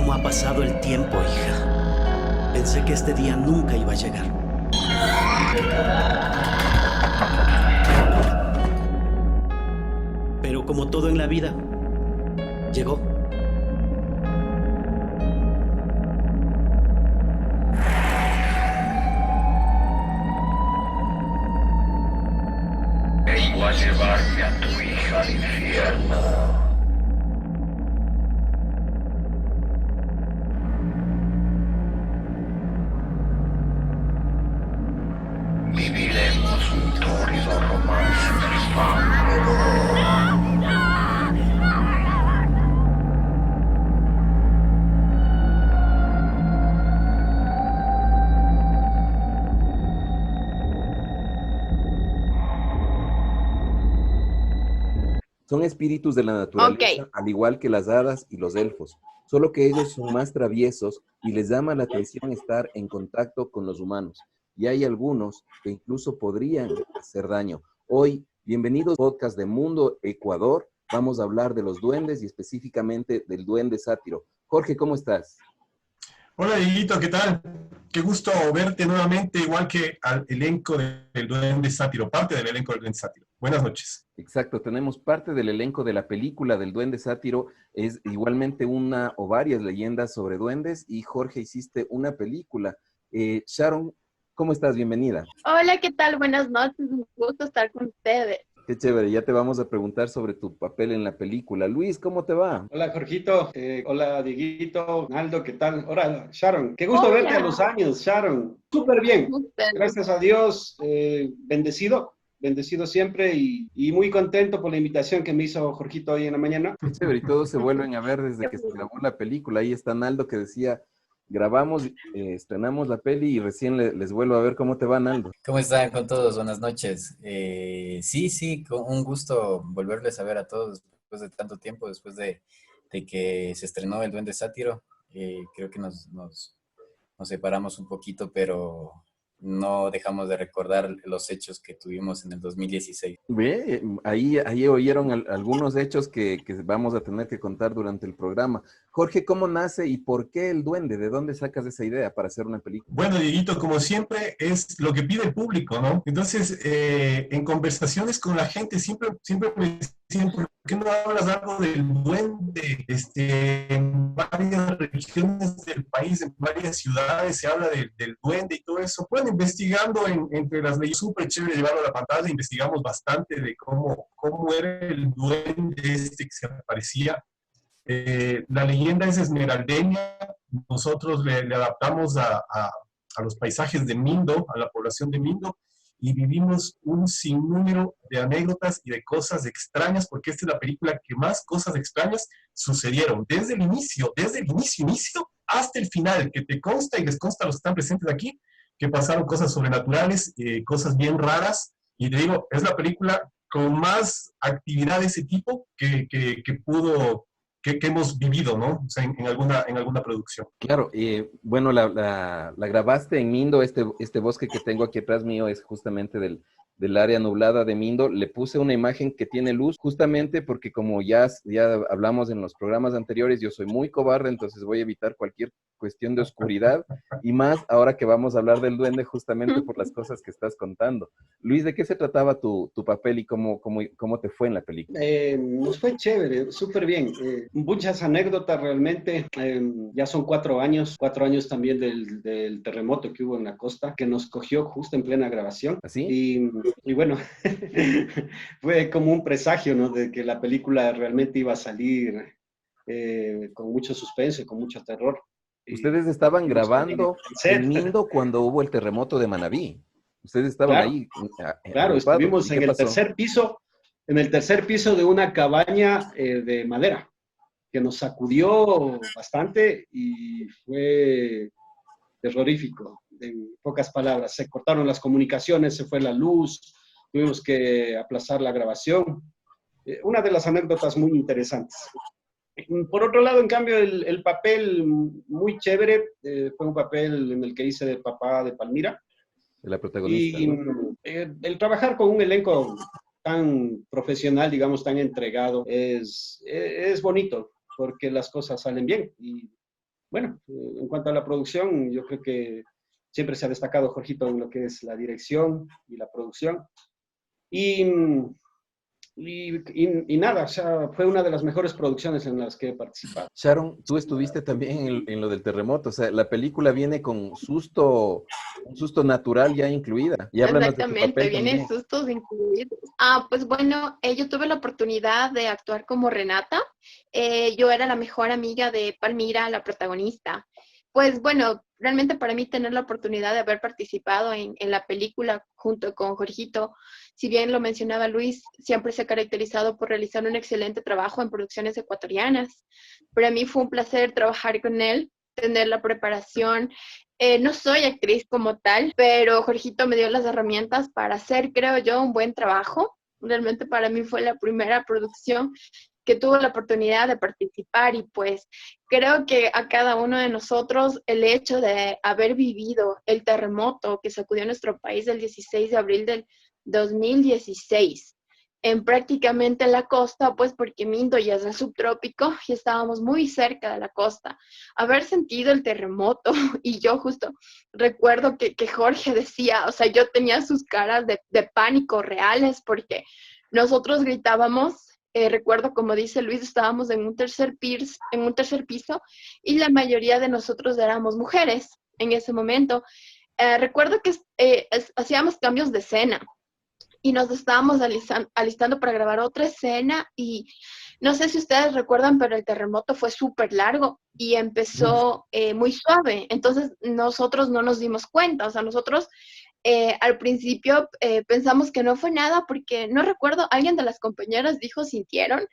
cómo ha pasado el tiempo, hija. Pensé que este día nunca iba a llegar. Pero como todo en la vida, llegó. Vengo a llevarte a tu hija al infierno. Viviremos un tórrido romance del vampiro. Son espíritus de la Ok. naturaleza, al igual que las hadas y los elfos, solo que ellos son más traviesos y les llama la atención estar en contacto con los humanos. Y hay algunos que incluso podrían hacer daño. Hoy, bienvenidos al podcast de Mundo Ecuador. Vamos a hablar de los duendes y específicamente del duende sátiro. Jorge, ¿cómo estás? Hola, Dieguito, ¿qué tal? Qué gusto verte nuevamente, igual que al elenco del Duende Sátiro, parte del elenco del Duende Sátiro. Buenas noches. Exacto, tenemos parte del elenco de la película del Duende Sátiro, es igualmente una o varias leyendas sobre duendes, y Jorge, hiciste una película. Sharon, ¿cómo estás? Bienvenida. Hola, ¿qué tal? Buenas noches. Un gusto estar con ustedes. Qué chévere, ya te vamos a preguntar sobre tu papel en la película. Luis, ¿cómo te va? Hola Jorgito, hola Dieguito, Naldo, ¿qué tal? Hola Sharon, qué gusto Hola. verte a los años, Sharon. Súper bien, Ustedes. gracias a Dios, bendecido siempre y muy contento por la invitación que me hizo Jorgito hoy en la mañana. Qué chévere, y todos se vuelven a ver desde que se grabó la película. Ahí está Naldo que decía, grabamos, estrenamos la peli y recién les vuelvo a ver. ¿Cómo te va, Naldo? ¿Cómo están con todos? Buenas noches. Sí, con un gusto volverles a ver a todos después de tanto tiempo, después de que se estrenó El Duende Sátiro. Creo que nos separamos un poquito, pero no dejamos de recordar los hechos que tuvimos en el 2016. Ve, ahí oyeron algunos hechos que vamos a tener que contar durante el programa. Jorge, ¿cómo nace y por qué el duende? ¿De dónde sacas esa idea para hacer una película? Bueno, Dieguito, como siempre, es lo que pide el público, ¿no? Entonces, en conversaciones con la gente, siempre me decían, ¿por qué no hablas algo del duende? En varias regiones del país, en varias ciudades, se habla del duende y todo eso. Bueno, investigando entre las leyes, súper chévere llevarlo a la pantalla, investigamos bastante de cómo era el duende que se aparecía. La leyenda es esmeraldeña, nosotros le adaptamos a los paisajes de Mindo, a la población de Mindo, y vivimos un sinnúmero de anécdotas y de cosas extrañas, porque esta es la película que más cosas extrañas sucedieron, desde el inicio, hasta el final, que te consta y les consta a los que están presentes aquí, que pasaron cosas sobrenaturales, cosas bien raras, y te digo, es la película con más actividad de ese tipo que hemos vivido, ¿no? O sea, en alguna producción. Claro, bueno, la grabaste en Mindo, este bosque que tengo aquí atrás mío es justamente del área nublada de Mindo. Le puse una imagen que tiene luz, justamente porque como ya hablamos en los programas anteriores, yo soy muy cobarde, entonces voy a evitar cualquier cuestión de oscuridad, y más ahora que vamos a hablar del duende justamente por las cosas que estás contando. Luis, ¿de qué se trataba tu papel y cómo te fue en la película? Nos fue chévere, súper bien. Muchas anécdotas realmente. Ya son 4 años también del terremoto que hubo en la costa, que nos cogió justo en plena grabación. ¿Así? Y bueno, fue como un presagio, ¿no? De que la película realmente iba a salir con mucho suspenso y con mucho terror. Ustedes estaban grabando en Mindo cuando hubo el terremoto de Manabí. Ustedes estaban Claro, ahí. Claro, estuvimos en el tercer piso de una cabaña de madera que nos sacudió bastante y fue terrorífico, en pocas palabras. Se cortaron las comunicaciones, se fue la luz, tuvimos que aplazar la grabación. Una de las anécdotas muy interesantes. Por otro lado, en cambio, el papel muy chévere, fue un papel en el que hice de papá de Palmira. De la protagonista, Y ¿no? el trabajar con un elenco tan profesional, digamos, tan entregado, es bonito, porque las cosas salen bien. Y bueno, en cuanto a la producción, yo creo que siempre se ha destacado Jorgito en lo que es la dirección y la producción. Y nada, o sea, fue una de las mejores producciones en las que he participado. Sharon, tú estuviste también en lo del terremoto, o sea, la película viene con un susto natural ya incluida. Y háblanos de tu Exactamente, papel vienen también. sustos incluidos. Pues bueno, yo tuve la oportunidad de actuar como Renata. Yo era la mejor amiga de Palmira, la protagonista. Pues bueno, realmente para mí tener la oportunidad de haber participado en la película junto con Jorgito, si bien lo mencionaba Luis, siempre se ha caracterizado por realizar un excelente trabajo en producciones ecuatorianas. Para mí fue un placer trabajar con él, tener la preparación. No soy actriz como tal, pero Jorgito me dio las herramientas para hacer, creo yo, un buen trabajo. Realmente para mí fue la primera producción que tuvo la oportunidad de participar y pues creo que a cada uno de nosotros el hecho de haber vivido el terremoto que sacudió nuestro país el 16 de abril del 2016 en prácticamente la costa, pues porque Mindo ya es el subtrópico y estábamos muy cerca de la costa. Haber sentido el terremoto y yo justo recuerdo que Jorge decía, o sea, yo tenía sus caras de pánico reales porque nosotros gritábamos. Recuerdo, como dice Luis, estábamos en un tercer piso y la mayoría de nosotros éramos mujeres en ese momento. Recuerdo que hacíamos cambios de escena y nos estábamos alistando para grabar otra escena y no sé si ustedes recuerdan, pero el terremoto fue súper largo y empezó muy suave, entonces nosotros no nos dimos cuenta, o sea, nosotros al principio pensamos que no fue nada porque no recuerdo, alguien de las compañeras dijo sintieron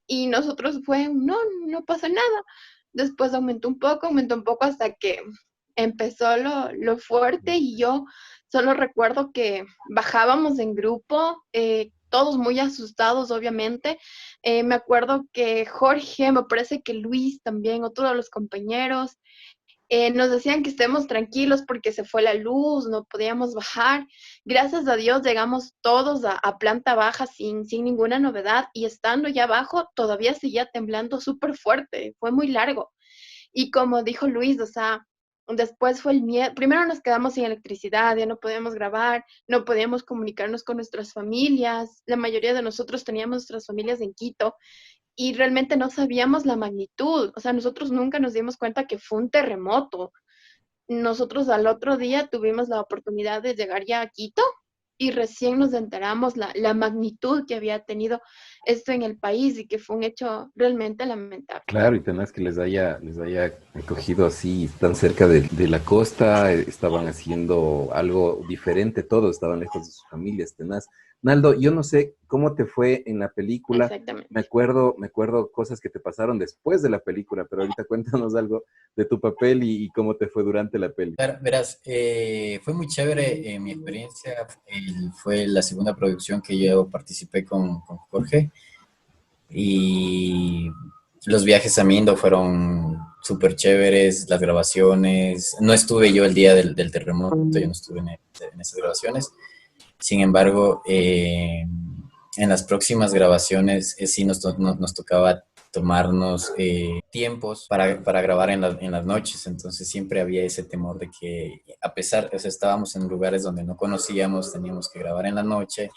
y nosotros no pasó nada. Después aumentó un poco hasta que empezó lo fuerte y yo solo recuerdo que bajábamos en grupo, todos muy asustados obviamente. Me acuerdo que Jorge, me parece que Luis también, otro de los compañeros, nos decían que estemos tranquilos porque se fue la luz, no podíamos bajar. Gracias a Dios llegamos todos a planta baja sin ninguna novedad y estando ya abajo todavía seguía temblando súper fuerte, fue muy largo. Y como dijo Luis, o sea, después fue el miedo. Primero nos quedamos sin electricidad, ya no podíamos grabar, no podíamos comunicarnos con nuestras familias. La mayoría de nosotros teníamos nuestras familias en Quito y realmente no sabíamos la magnitud. O sea, nosotros nunca nos dimos cuenta que fue un terremoto. Nosotros al otro día tuvimos la oportunidad de llegar ya a Quito y recién nos enteramos la magnitud que había tenido esto en el país y que fue un hecho realmente lamentable. Claro, y tenaz que les haya acogido así tan cerca de la costa, estaban haciendo algo diferente, todos estaban lejos de sus familias, tenaz. Naldo, yo no sé cómo te fue en la película. Exactamente. Me acuerdo cosas que te pasaron después de la película, pero ahorita cuéntanos algo de tu papel y cómo te fue durante la peli. Claro, verás, fue muy chévere mi experiencia. Fue la segunda producción que yo participé con Jorge y los viajes a Mindo fueron súper chéveres, las grabaciones. No estuve yo el día del terremoto, yo no estuve en esas grabaciones. Sin embargo, en las próximas grabaciones sí nos tocaba tomarnos tiempos para grabar en las noches. Entonces siempre había ese temor de que, a pesar, o sea, estábamos en lugares donde no conocíamos, teníamos que grabar en la noche,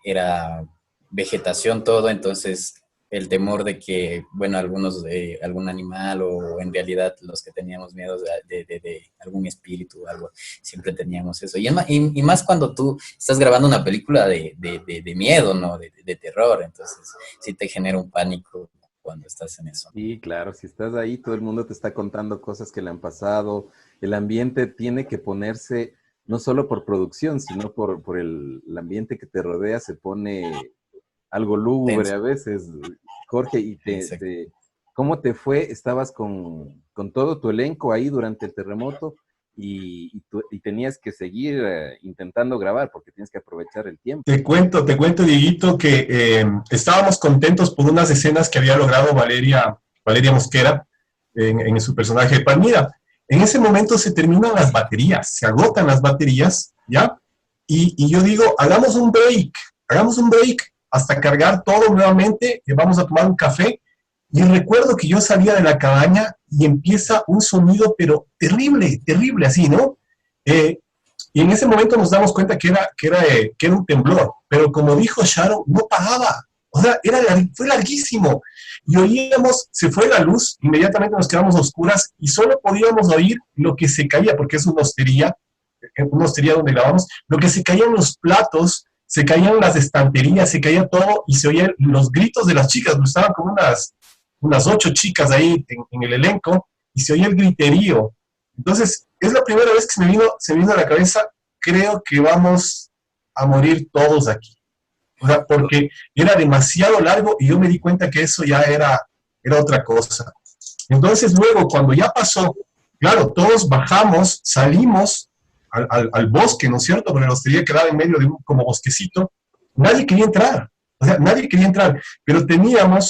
era vegetación todo, entonces el temor de que, bueno, algún animal o en realidad los que teníamos miedo de algún espíritu o algo, siempre teníamos eso. Y más cuando tú estás grabando una película de miedo, ¿no? De terror, entonces sí te genera un pánico cuando estás en eso. Sí, claro, si estás ahí, todo el mundo te está contando cosas que le han pasado, el ambiente tiene que ponerse, no solo por producción, sino por el ambiente que te rodea, se pone algo lúgubre a veces. Jorge, ¿y cómo te fue? ¿Estabas con todo tu elenco ahí durante el terremoto y tenías que seguir intentando grabar porque tienes que aprovechar el tiempo? Te cuento, Dieguito, que estábamos contentos por unas escenas que había logrado Valeria Mosquera en su personaje de Palmira. En ese momento se terminan las baterías, se agotan las baterías, ¿ya? Y yo digo, hagamos un break hasta cargar todo nuevamente, vamos a tomar un café. Y recuerdo que yo salía de la cabaña y empieza un sonido, pero terrible, terrible, así, ¿no? Y en ese momento nos damos cuenta que era un temblor, pero como dijo Sharon, no pagaba. O sea, fue larguísimo. Y oíamos, se fue la luz, inmediatamente nos quedamos a oscuras y solo podíamos oír lo que se caía, porque es una hostería donde grabamos, lo que se caían los platos, se caían las estanterías, se caía todo y se oían los gritos de las chicas, estaban como unas 8 chicas ahí en el elenco y se oía el griterío. Entonces, es la primera vez que se me vino a la cabeza, creo que vamos a morir todos aquí. O sea, porque era demasiado largo y yo me di cuenta que eso ya era otra cosa. Entonces, luego, cuando ya pasó, claro, todos bajamos, salimos al bosque, ¿no es cierto? Porque la hostería quedaba en medio de un como bosquecito. Nadie quería entrar. O sea, nadie quería entrar. Pero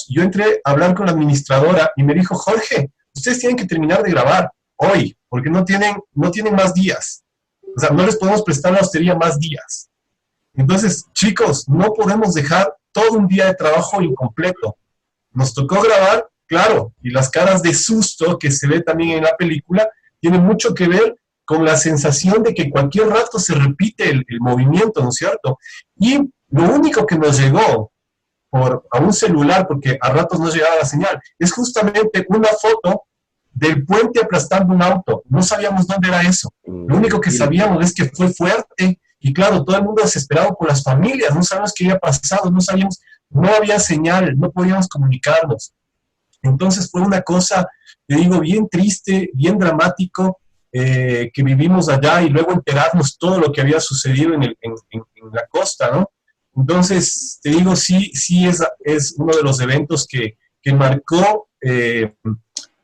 yo entré a hablar con la administradora y me dijo, Jorge, ustedes tienen que terminar de grabar hoy, porque no tienen más días. O sea, no les podemos prestar la hostería más días. Entonces, chicos, no podemos dejar todo un día de trabajo incompleto. Nos tocó grabar, claro, y las caras de susto que se ve también en la película tienen mucho que ver con la sensación de que cualquier rato se repite el movimiento, ¿no es cierto? Y lo único que nos llegó a un celular, porque a ratos no llegaba la señal, es justamente una foto del puente aplastando un auto. No sabíamos dónde era eso. Lo único que sabíamos es que fue fuerte y claro, todo el mundo desesperado por las familias, no sabíamos qué había pasado, no había señal, no podíamos comunicarnos. Entonces fue una cosa, te digo, bien triste, bien dramático, que vivimos allá y luego enterarnos todo lo que había sucedido en la costa, ¿no? Entonces, te digo, sí es uno de los eventos que marcó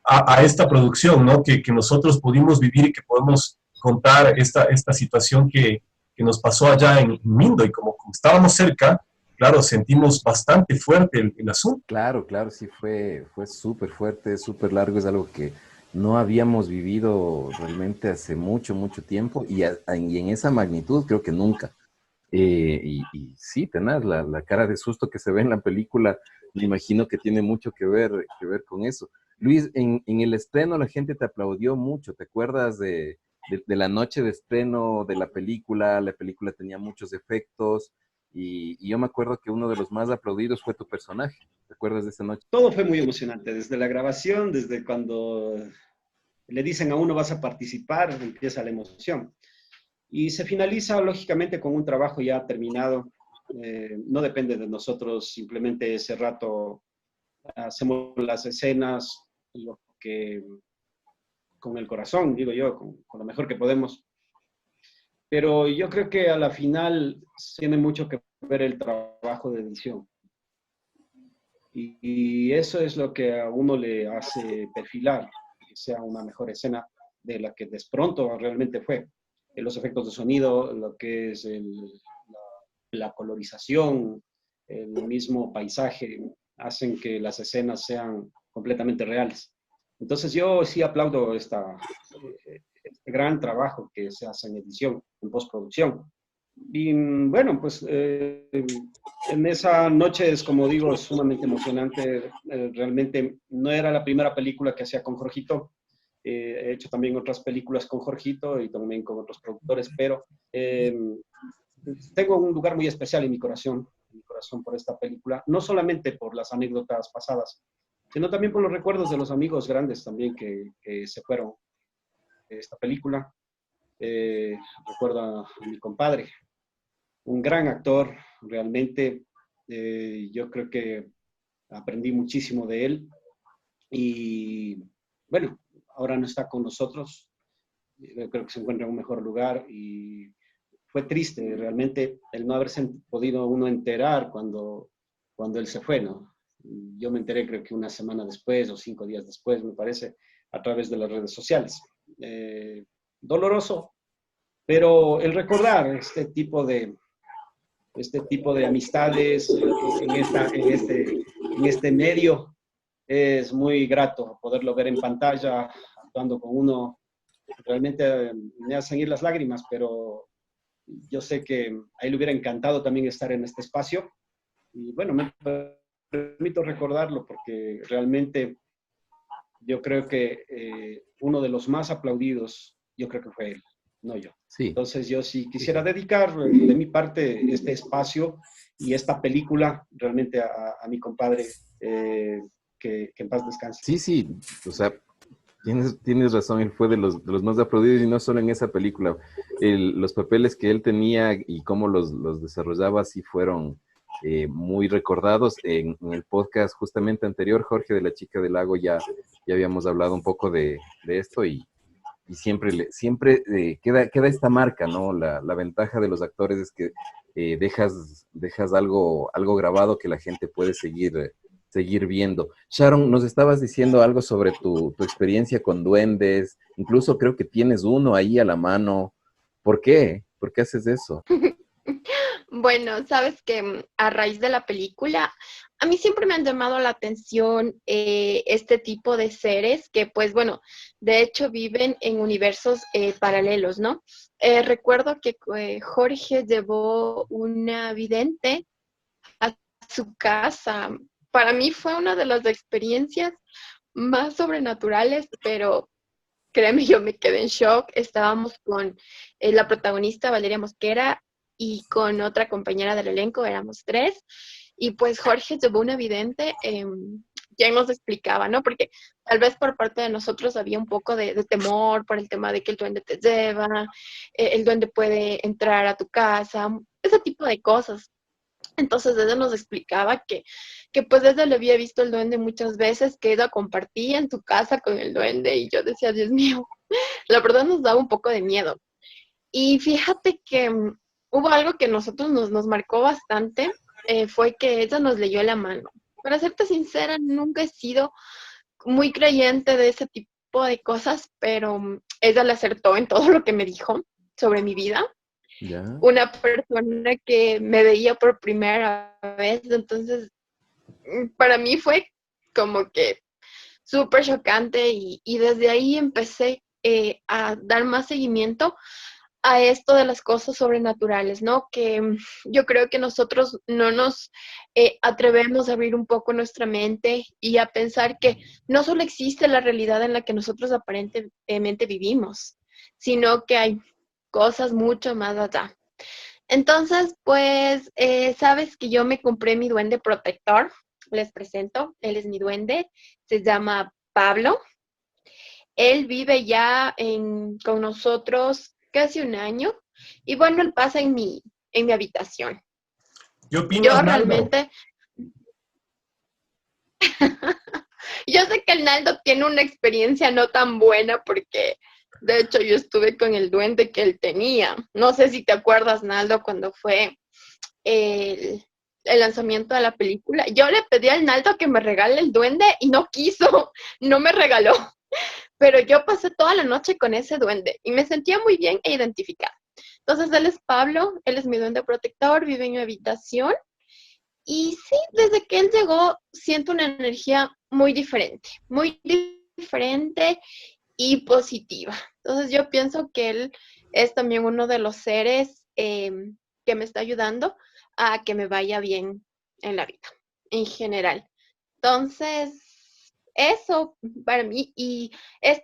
a esta producción, ¿no? Que nosotros pudimos vivir y que podemos contar esta situación que nos pasó allá en Mindo. Y como estábamos cerca, claro, sentimos bastante fuerte el asunto. Claro, sí, fue súper fuerte, súper largo, es algo que no habíamos vivido realmente hace mucho, mucho tiempo y en esa magnitud creo que nunca. Y sí, tenaz, la cara de susto que se ve en la película, me imagino que tiene mucho que ver con eso. Luis, en el estreno la gente te aplaudió mucho, ¿te acuerdas de la noche de estreno de la película? La película tenía muchos efectos y yo me acuerdo que uno de los más aplaudidos fue tu personaje. ¿Te acuerdas de esa noche? Todo fue muy emocionante, desde la grabación, desde cuando le dicen a uno vas a participar, empieza la emoción. Y se finaliza, lógicamente, con un trabajo ya terminado. No depende de nosotros, simplemente ese rato hacemos las escenas con el corazón, digo yo, con lo mejor que podemos. Pero yo creo que a la final tiene mucho que ver el trabajo de edición. Y eso es lo que a uno le hace perfilar, que sea una mejor escena de la que de pronto realmente fue. Los efectos de sonido, lo que es la colorización, el mismo paisaje, hacen que las escenas sean completamente reales. Entonces yo sí aplaudo este gran trabajo que se hace en edición, en postproducción. Y bueno, pues en esa noche es, como digo, sumamente emocionante. Realmente no era la primera película que hacía con Jorgito. He hecho también otras películas con Jorgito y también con otros productores, pero tengo un lugar muy especial en mi corazón por esta película, no solamente por las anécdotas pasadas, sino también por los recuerdos de los amigos grandes también que se fueron de esta película. Recuerdo a mi compadre, un gran actor, realmente. Yo creo que aprendí muchísimo de él y bueno, ahora no está con nosotros. Yo creo que se encuentra en un mejor lugar y fue triste realmente el no haberse podido uno enterar cuando él se fue, ¿no? Yo me enteré creo que una semana después o 5 días después, me parece, a través de las redes sociales. Doloroso, pero el recordar este tipo de amistades en este medio es muy grato poderlo ver en pantalla, actuando con uno. Realmente me hacen ir las lágrimas, pero yo sé que a él le hubiera encantado también estar en este espacio. Y bueno, me permito recordarlo porque realmente yo creo que uno de los más aplaudidos, yo creo que fue él, no yo. Sí. Entonces yo sí quisiera dedicar de mi parte este espacio y esta película realmente a mi compadre, que en paz descanse. Sí, sí, o sea, tienes razón, él fue de los más aplaudidos y no solo en esa película. Los papeles que él tenía y cómo los desarrollaba sí fueron muy recordados. En el podcast justamente anterior, Jorge, de La Chica del Lago, ya habíamos hablado un poco de esto y siempre queda esta marca, ¿no? La ventaja de los actores es que dejas algo grabado que la gente puede seguir viendo. Sharon, nos estabas diciendo algo sobre tu experiencia con duendes, incluso creo que tienes uno ahí a la mano. ¿Por qué? ¿Por qué haces eso? Bueno, sabes que a raíz de la película, a mí siempre me han llamado la atención este tipo de seres que, pues bueno, de hecho viven en universos paralelos, ¿no? Recuerdo que Jorge llevó una vidente a su casa. Para mí fue una de las experiencias más sobrenaturales, pero créeme, yo me quedé en shock. Estábamos con la protagonista Valeria Mosquera y con otra compañera del elenco, éramos 3, y pues Jorge llevó una vidente, ya nos explicaba, ¿no? Porque tal vez por parte de nosotros había un poco de temor por el tema de que el duende te lleva, el duende puede entrar a tu casa, ese tipo de cosas. Entonces ella nos explicaba que pues ella le había visto el duende muchas veces, que ella compartía en su casa con el duende, y yo decía, Dios mío, la verdad nos daba un poco de miedo. Y fíjate que hubo algo que nosotros nos marcó bastante, fue que ella nos leyó la mano. Para serte sincera, nunca he sido muy creyente de ese tipo de cosas, pero ella le acertó en todo lo que me dijo sobre mi vida. ¿Ya? Una persona que me veía por primera vez, entonces para mí fue como que súper chocante y desde ahí empecé a dar más seguimiento a esto de las cosas sobrenaturales, ¿no? Que yo creo que nosotros no nos atrevemos a abrir un poco nuestra mente y a pensar que no solo existe la realidad en la que nosotros aparentemente vivimos, sino que hay cosas mucho más allá. Entonces, pues, sabes que yo me compré mi duende protector. Les presento, él es mi duende, se llama Pablo. Él vive ya con nosotros casi un año y bueno, él pasa en mi habitación. ¿Qué opinas, Yo Naldo? realmente, yo sé que el Naldo tiene una experiencia no tan buena porque de hecho yo estuve con el duende que él tenía. No sé si te acuerdas, Naldo, cuando fue el lanzamiento de la película. Yo le pedí al Naldo que me regale el duende y no quiso, no me regaló. Pero yo pasé toda la noche con ese duende y me sentía muy bien e identificada. Entonces él es Pablo, él es mi duende protector, vive en mi habitación. Y sí, desde que él llegó siento una energía muy diferente y positiva. Entonces yo pienso que él es también uno de los seres que me está ayudando a que me vaya bien en la vida, en general. Entonces, eso para mí, y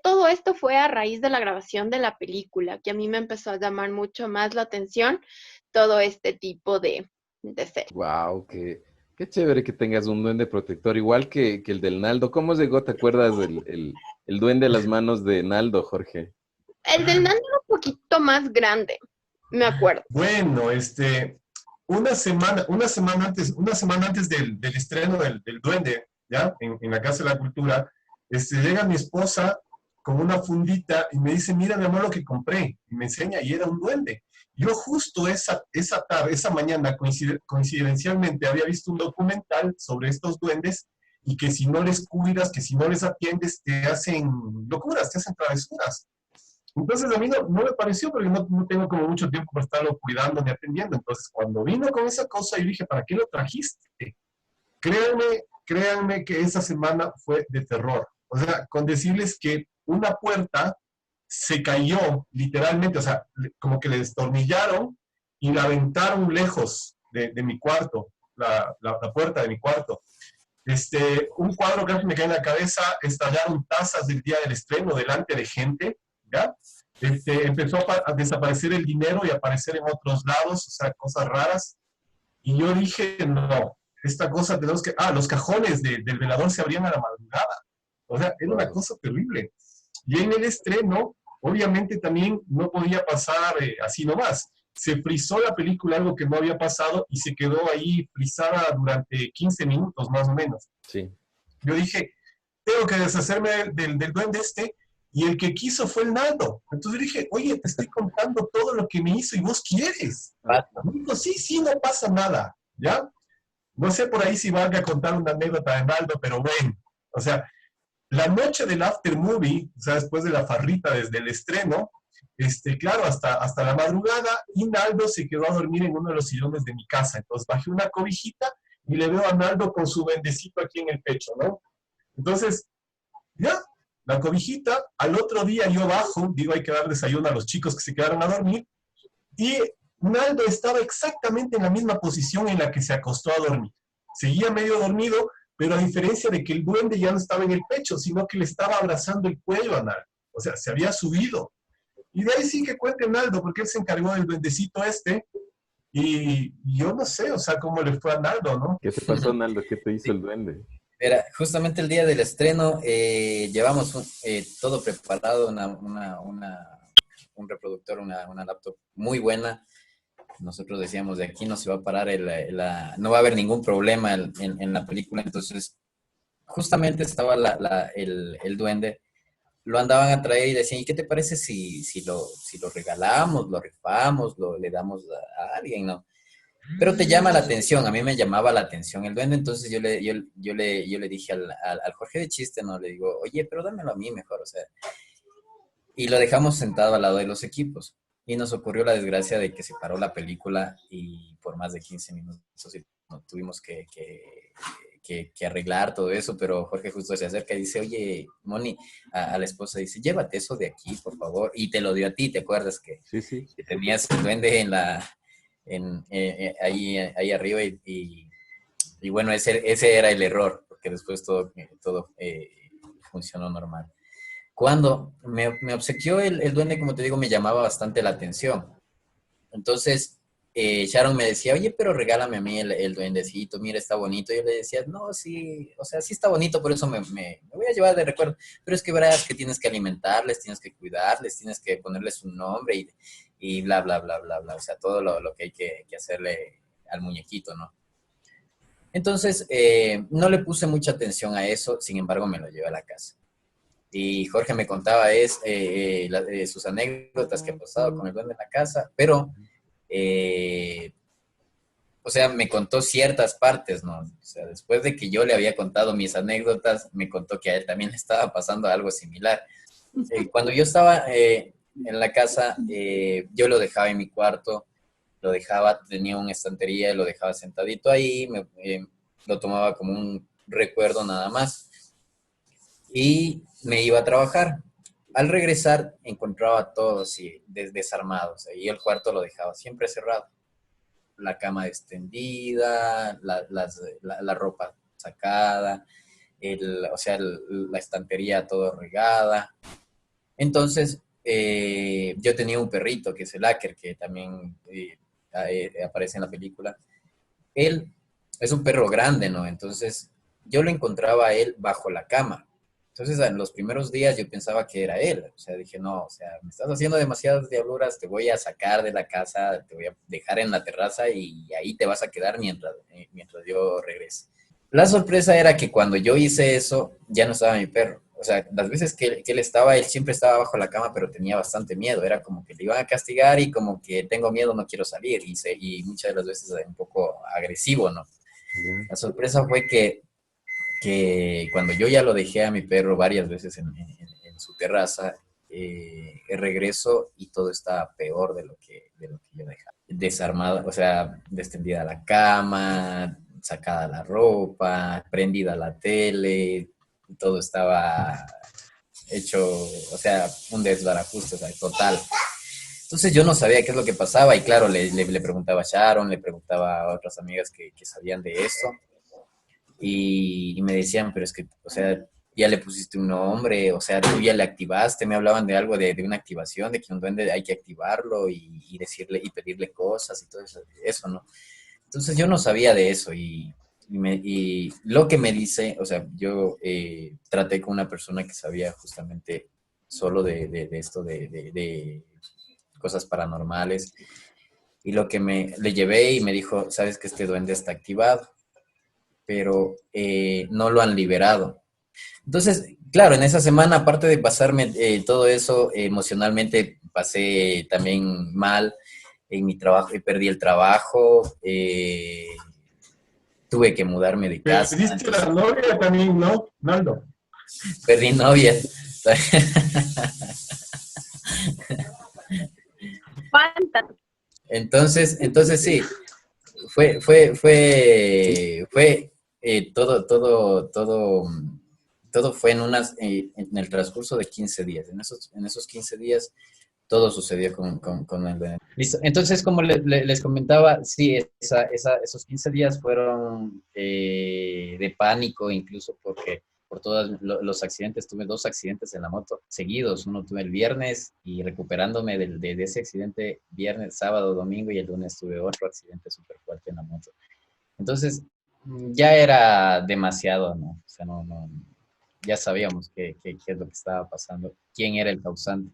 todo esto fue a raíz de la grabación de la película, que a mí me empezó a llamar mucho más la atención todo este tipo de seres. Wow, qué chévere que tengas un duende protector, igual que el del Naldo. ¿Cómo llegó, te acuerdas, el duende a las manos de Naldo, Jorge? El del Nando era un poquito más grande, me acuerdo. Bueno, una semana antes del estreno del Duende, ¿ya? En la Casa de la Cultura, llega mi esposa con una fundita y me dice, mira, mi amor, lo que compré. Y me enseña, y era un duende. Yo justo esa tarde, esa mañana, coincidencialmente, había visto un documental sobre estos duendes y que si no les cuidas, que si no les atiendes, te hacen locuras, te hacen travesuras. Entonces a mí no me pareció porque no tengo como mucho tiempo para estarlo cuidando ni atendiendo. Entonces cuando vino con esa cosa, yo dije, ¿para qué lo trajiste? Créanme que esa semana fue de terror. O sea, con decirles que una puerta se cayó literalmente, o sea, como que le destornillaron y la aventaron lejos de mi cuarto, la puerta de mi cuarto. Un cuadro que me cae en la cabeza, estallaron tazas del día del estreno delante de gente, ¿ya? Empezó a desaparecer el dinero y aparecer en otros lados, o sea, cosas raras. Y yo dije, no, esta cosa tenemos que... Ah, los cajones del velador se abrían a la madrugada. O sea, era una cosa terrible. Y en el estreno, obviamente también no podía pasar así nomás. Se frizó la película, algo que no había pasado, y se quedó ahí frizada durante 15 minutos más o menos. Sí. Yo dije, tengo que deshacerme del duende y el que quiso fue el Naldo. Entonces dije, oye, te estoy contando todo lo que me hizo y vos quieres. Me dijo, sí, no pasa nada, ¿ya? No sé por ahí si valga contar una anécdota de Naldo, pero bueno, o sea, la noche del after movie, o sea, después de la farrita desde el estreno, claro, hasta la madrugada, y Naldo se quedó a dormir en uno de los sillones de mi casa. Entonces bajé una cobijita y le veo a Naldo con su bendecito aquí en el pecho, ¿no? Entonces, ya, la cobijita, al otro día yo bajo, digo, hay que dar desayuno a los chicos que se quedaron a dormir, y Naldo estaba exactamente en la misma posición en la que se acostó a dormir. Seguía medio dormido, pero a diferencia de que el duende ya no estaba en el pecho, sino que le estaba abrazando el cuello a Naldo. O sea, se había subido. Y de ahí sí que cuente Naldo, porque él se encargó del duendecito y yo no sé, o sea, cómo le fue a Naldo, ¿no? ¿Qué te pasó, Naldo? ¿Qué te hizo el duende? Era justamente el día del estreno, llevamos todo preparado, un reproductor, una laptop muy buena. Nosotros decíamos, de aquí no se va a parar, no va a haber ningún problema en la película. Entonces, justamente estaba el duende, lo andaban a traer y decían, ¿y qué te parece si lo regalamos, lo rifamos, le damos a alguien, no? Pero te llama la atención, a mí me llamaba la atención el duende, entonces yo le dije al Jorge de chiste, ¿no? Le digo, oye, pero dámelo a mí mejor, o sea. Y lo dejamos sentado al lado de los equipos. Y nos ocurrió la desgracia de que se paró la película y por más de 15 minutos no, tuvimos que arreglar todo eso, pero Jorge justo se acerca y dice, oye, Moni, a la esposa dice, llévate eso de aquí, por favor. Y te lo dio a ti, ¿te acuerdas que, Sí. que tenías el duende ahí arriba? Y bueno, ese era el error, porque después todo funcionó normal. Cuando me obsequió el duende, como te digo, me llamaba bastante la atención. Entonces, Sharon me decía, oye, pero regálame a mí el duendecito, mira, está bonito. Yo le decía, no, sí, o sea, sí está bonito, por eso me voy a llevar de recuerdo. Pero es que verás que tienes que alimentarles, tienes que cuidarles, tienes que ponerles un nombre y bla, bla, bla, bla, bla. O sea, todo lo que hay que hacerle al muñequito, ¿no? Entonces, no le puse mucha atención a eso, sin embargo, me lo llevé a la casa. Y Jorge me contaba sus anécdotas que ha pasado con el duende en la casa, pero, o sea, me contó ciertas partes, ¿no? O sea, después de que yo le había contado mis anécdotas, me contó que a él también le estaba pasando algo similar. Cuando yo estaba en la casa, yo lo dejaba en mi cuarto, tenía una estantería, lo dejaba sentadito ahí, lo tomaba como un recuerdo nada más. Y me iba a trabajar. Al regresar, encontraba todo así, desarmado. O sea, y el cuarto lo dejaba siempre cerrado. La cama extendida, la ropa sacada, la estantería todo regada. Entonces, yo tenía un perrito que es el Acker, que también aparece en la película. Él es un perro grande, ¿no? Entonces, yo lo encontraba a él bajo la cama. Entonces, en los primeros días yo pensaba que era él. O sea, dije, no, o sea, me estás haciendo demasiadas diabluras, te voy a sacar de la casa, te voy a dejar en la terraza y ahí te vas a quedar mientras yo regrese. La sorpresa era que cuando yo hice eso, ya no estaba mi perro. O sea, las veces que él siempre estaba bajo la cama, pero tenía bastante miedo. Era como que le iban a castigar y como que tengo miedo, no quiero salir. Y muchas de las veces un poco agresivo, ¿no? La sorpresa fue que cuando yo ya lo dejé a mi perro varias veces en su terraza, regreso y todo estaba peor de lo que yo dejaba. Desarmada, o sea, extendida la cama, sacada la ropa, prendida la tele, todo estaba hecho, o sea, un desbarajuste, o sea, total. Entonces yo no sabía qué es lo que pasaba y claro, le preguntaba a Sharon, le preguntaba a otras amigas que sabían de esto. y me decían, pero es que, o sea, ya le pusiste un nombre, o sea, tú ya le activaste, me hablaban de algo de una activación, de que un duende hay que activarlo y decirle y pedirle cosas y todo eso, ¿no? Entonces yo no sabía de eso y lo que me dice, o sea, yo traté con una persona que sabía justamente solo de esto, de cosas paranormales, y lo que le llevé y me dijo, sabes que este duende está activado, pero no lo han liberado. Entonces, claro, en esa semana, aparte de pasarme todo eso, emocionalmente pasé también mal en mi trabajo, perdí el trabajo, tuve que mudarme de casa. Perdiste la novia también, ¿no, Naldo? Perdí novia. ¿Cuántas? Entonces sí, fue todo fue en el transcurso de 15 días. En esos 15 días todo sucedió con el veneno. Listo. Entonces, como les comentaba, sí, esos 15 días fueron de pánico, incluso porque por todos los accidentes, tuve 2 accidentes en la moto seguidos. Uno tuve el viernes y recuperándome de ese accidente viernes, sábado, domingo, y el lunes tuve otro accidente súper fuerte en la moto. Entonces, ya era demasiado, ¿no? O sea, ya sabíamos qué es lo que estaba pasando, quién era el causante.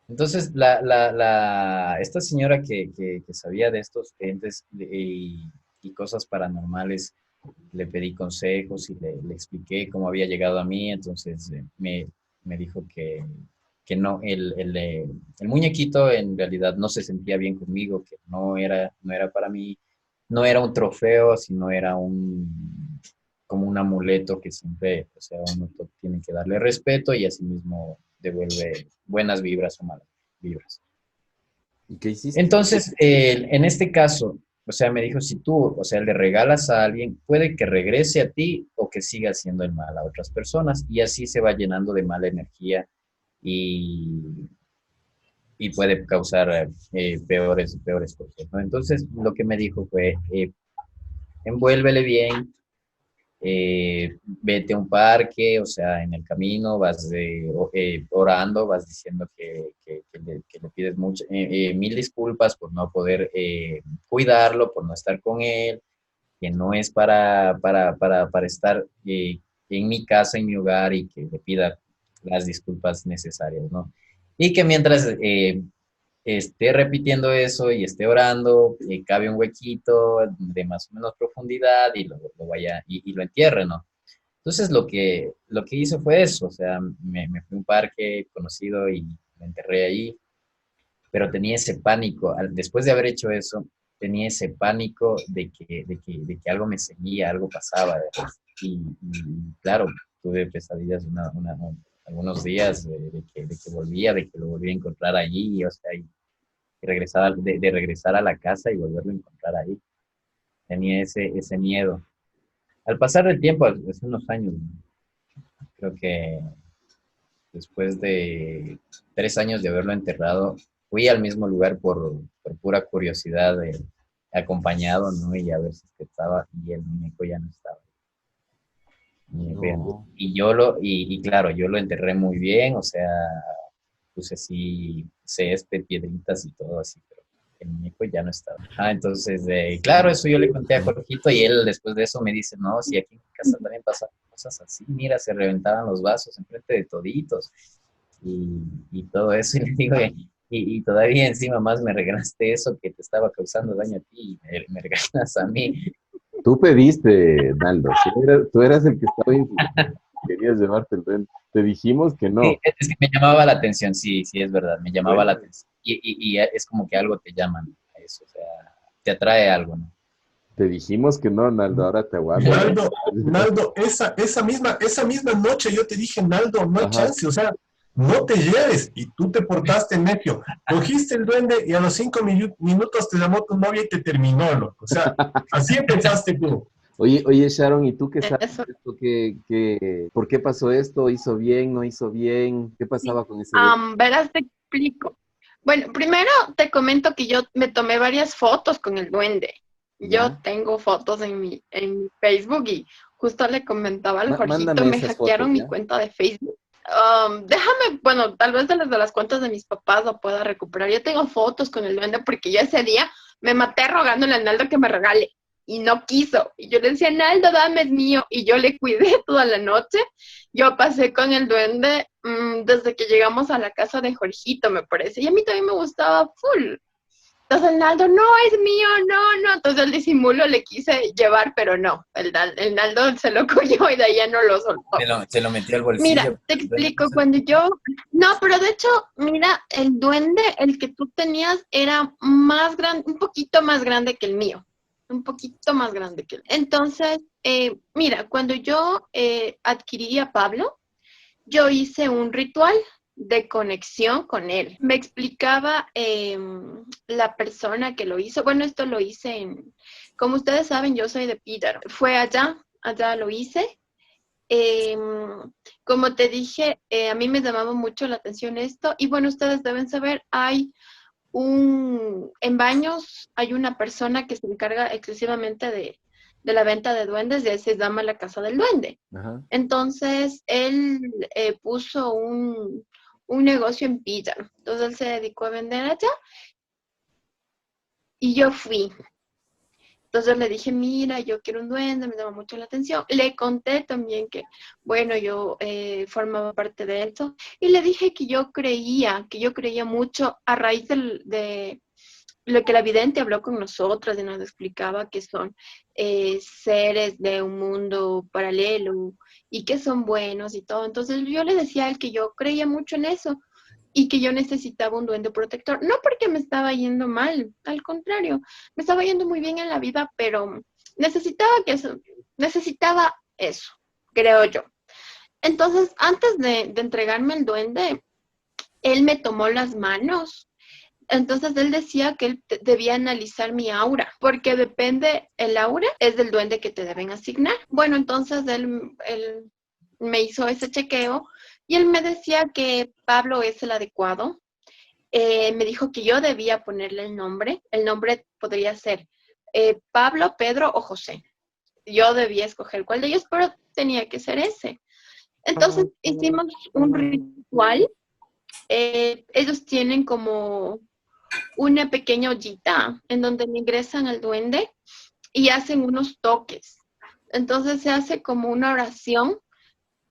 Entonces, esta señora que sabía de estos entes y cosas paranormales, le pedí consejos y le expliqué cómo había llegado a mí. Entonces me dijo que no, el muñequito en realidad no se sentía bien conmigo, que no era para mí, no era un trofeo, sino era como un amuleto que siempre, o sea, uno tiene que darle respeto y asimismo devuelve buenas vibras o malas vibras. ¿Y qué hiciste? Entonces, en este caso, o sea, me dijo, si tú, o sea, le regalas a alguien, puede que regrese a ti o que siga haciendo el mal a otras personas, y así se va llenando de mala energía y, y puede causar peores cosas, ¿no? Entonces, lo que me dijo fue, envuélvele bien, vete a un parque, o sea, en el camino vas orando, vas diciendo que le pides mil disculpas por no poder cuidarlo, por no estar con él, que no es para estar en mi casa, en mi hogar, y que le pida las disculpas necesarias, ¿no? Y que mientras esté repitiendo eso y esté orando, cabe un huequito de más o menos profundidad y lo vaya y lo entierre, ¿no? Entonces lo que hizo fue eso, o sea, me fui a un parque conocido y me enterré ahí, pero tenía ese pánico, después de haber hecho eso, tenía ese pánico de que algo me seguía, algo pasaba, y claro, tuve pesadillas algunos días de que volvía, de que lo volvía a encontrar allí, o sea, y regresar, de regresar a la casa y volverlo a encontrar ahí. Tenía ese miedo. Al pasar el tiempo, hace unos años, creo que después de 3 años de haberlo enterrado, fui al mismo lugar por pura curiosidad, acompañado, ¿no? Y a ver si es que estaba, y el muñeco ya no estaba. No. Y claro, yo lo enterré muy bien, o sea, puse así césped, piedritas y todo así, pero el muñeco ya no estaba. Entonces, claro, eso yo le conté a Jorgito y él después de eso me dice, no, si aquí en casa también pasan cosas así, mira, se reventaban los vasos enfrente de toditos y todo eso, y le digo, y todavía encima más me regalaste eso que te estaba causando daño a ti y me regalas a mí. Tú pediste, Naldo. Tú eras el que estaba insistiendo, querías llevarte el tren. Te dijimos que no. Sí, es que me llamaba la atención, sí, es verdad, me llamaba la atención. Y es como que algo te llama a eso, o sea, te atrae algo, ¿no? Te dijimos que no, Naldo, ahora te aguanto. Naldo, esa misma noche yo te dije, Naldo, no hay chance, o sea, no te lleves, y tú te portaste necio. Cogiste el duende y a los 5 minutos te llamó tu novia y te terminó, loco. O sea, así empezaste tú. Oye, Sharon, ¿y tú qué sabes Eso. de esto? ¿Por qué pasó esto? ¿Hizo bien? ¿No hizo bien? ¿Qué pasaba con ese Verás, te explico. Bueno, primero te comento que yo me tomé varias fotos con el duende. ¿Ya? Yo tengo fotos en mi Facebook y justo le comentaba al Jorgito, Mándame me esas hackearon fotos, mi ¿ya? cuenta de Facebook. Déjame, bueno, tal vez de las cuentas de mis papás lo pueda recuperar. Yo tengo fotos con el duende porque yo ese día me maté rogándole a Naldo que me regale y no quiso. Y yo le decía, Naldo, dame, es mío. Y yo le cuidé toda la noche. Yo pasé con el duende desde que llegamos a la casa de Jorgito, me parece. Y a mí también me gustaba full. Entonces el Naldo, no, es mío, no, no. Entonces el disimulo le quise llevar, pero no. El Naldo se lo cogió y de ahí ya no lo soltó. Se lo metió al Mira, bolsillo. te explico, cuando yo... No, pero de hecho, mira, el duende, el que tú tenías, era más grande, un poquito más grande que el mío. Un poquito más grande que él. Entonces, mira, cuando yo adquirí a Pablo, yo hice un ritual de conexión con él. Me explicaba la persona que lo hizo. Bueno, esto lo hice como ustedes saben, yo soy de Pídaro. Fue allá lo hice. Como te dije, a mí me llamaba mucho la atención esto. Y bueno, ustedes deben saber, en Baños hay una persona que se encarga exclusivamente de la venta de duendes, y se llama la Casa del Duende. Ajá. Entonces, él puso un negocio en Píllaro. Entonces, él se dedicó a vender allá y yo fui. Entonces le dije, mira, yo quiero un duende, me llama mucho la atención. Le conté también que, bueno, yo formaba parte de eso. Y le dije que yo creía mucho a raíz de lo que la vidente habló con nosotras y nos explicaba que son seres de un mundo paralelo y que son buenos y todo. Entonces yo le decía a él que yo creía mucho en eso y que yo necesitaba un duende protector. No porque me estaba yendo mal, al contrario, me estaba yendo muy bien en la vida, pero necesitaba eso, creo yo. Entonces, antes de entregarme el duende, él me tomó las manos. Entonces él decía que él debía analizar mi aura, porque depende, el aura es del duende que te deben asignar. Bueno, entonces él me hizo ese chequeo y él me decía que Pablo es el adecuado. Me dijo que yo debía ponerle el nombre. El nombre podría ser Pablo, Pedro o José. Yo debía escoger cuál de ellos, pero tenía que ser ese. Entonces hicimos un ritual. Ellos tienen como una pequeña ollita en donde le ingresan al duende y hacen unos toques. Entonces se hace como una oración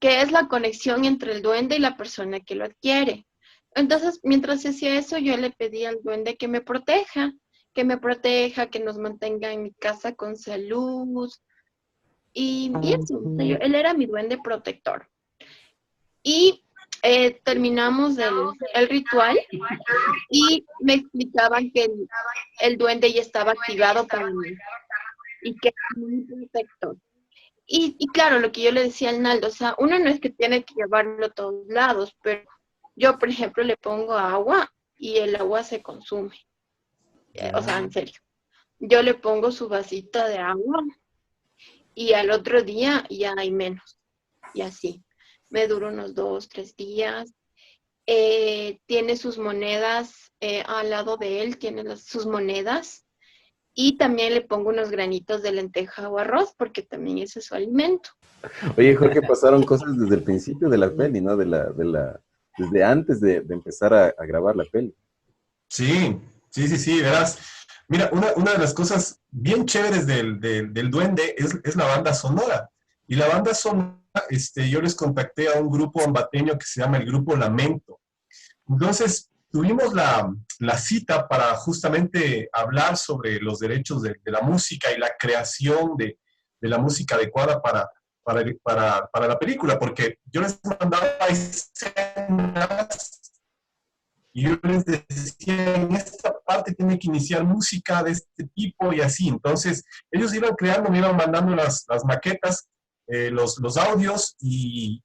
que es la conexión entre el duende y la persona que lo adquiere. Entonces, mientras se hacía eso, yo le pedí al duende que me proteja, que nos mantenga en mi casa con salud. Y eso, él era mi duende protector. Y terminamos el ritual y me explicaban que el duende ya estaba activado para mí y que era muy protector. Y claro, lo que yo le decía al Naldo, o sea, uno no es que tiene que llevarlo a todos lados, pero yo, por ejemplo, le pongo agua y el agua se consume. O sea, en serio. Yo le pongo su vasito de agua y al otro día ya hay menos. Y así. Me dura unos 2, 3 días. Tiene sus monedas al lado de él, tiene sus monedas. Y también le pongo unos granitos de lenteja o arroz, porque también ese es su alimento. Oye, Jorge, pasaron cosas desde el principio de la peli, ¿no? Desde antes de empezar a grabar la peli. Sí, verás. Mira, una de las cosas bien chéveres del Duende es la banda sonora. Y la banda sonora, yo les contacté a un grupo ambateño que se llama el Grupo Lamento. Entonces, tuvimos la cita para justamente hablar sobre los derechos de la música y la creación de la música adecuada para la película, porque yo les mandaba escenas y yo les decía, en esta parte tiene que iniciar música de este tipo y así. Entonces, ellos iban creando, me iban mandando las maquetas, los audios y